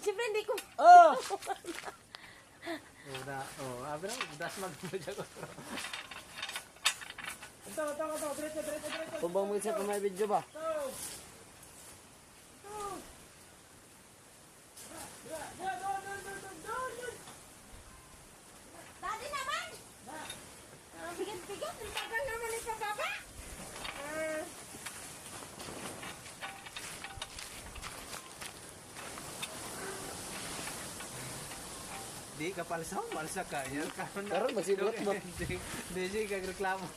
Siyempre hindi ko. Oh! Abra, das mag-video ko. Ito, diretso. Tubang mo isa pa may video ba? Dati naman. Bigat-bigat. Ang tagal naman ito, baba. Di ka palsa ka. Yan karon. Karon magsibot mo. Di siya kagreklamo.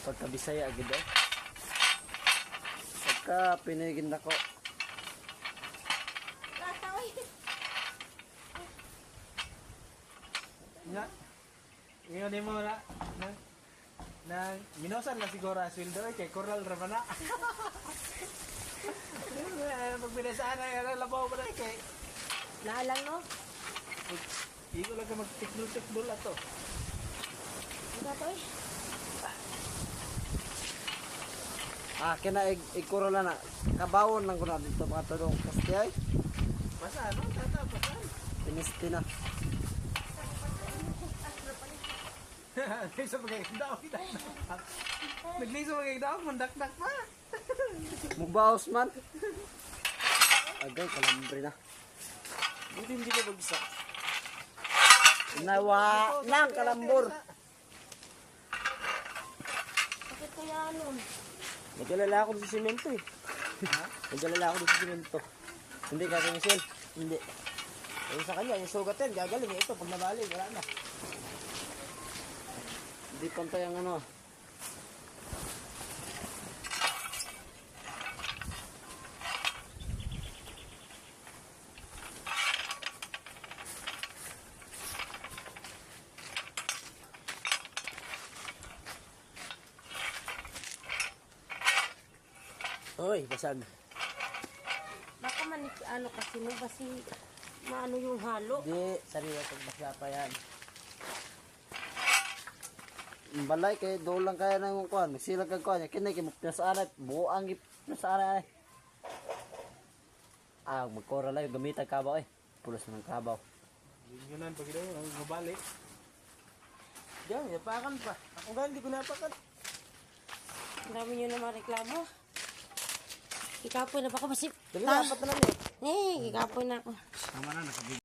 Pagka Bisaya agad eh. Pagka pinigin ako. Tatawid. Nga. Ngayon ni mo na minosan na siguro sweldo kay Coral Ramana. Pag binasaan na labaw mo na kay Naalang no? hindi ko lang ka mag-tikbul ato. Tatawid. Kina ikuro na kabawon lang ko na dito mga tulong kasi ay Basta ano? Tata, basta. pinisti na. Nagliso magkakagdaw. Nagliso magkakagdaw. Mandak-dak pa. Mubaos man. Agay kalambre na. Hindi ko bagsak. Nawa lang kalambor. Bakit kaya nun? Naglalala ako sa simento eh. Naglalala ako sa simento. Hindi ka kamisil. Hindi. Yung sa kanya, yung sugat yan, gagaling eh. Ito, pag nabali, wala na. Hindi pantay ang ano. Hoy, basag. Baka man ano kasi mo kasi maano yung halo. Hindi, sariwa pag basya pa yan. Balay kay doon lang kaya ng kuan, magsilag kag kuan, kini kay pinasaanan, buang pinasaanan ay. Magkora lang gamit ang kabaw eh. Pulos ng kabaw. Yun nan pag daw ang gabalik. Diyan, yapakan pa. Ako nga hindi ko napakan. Ang dami nyo naman reklamo. Ikapoy na baka masip. Dali na, apat na lang eh. Ikapoy na ako. Tama na, nakabig.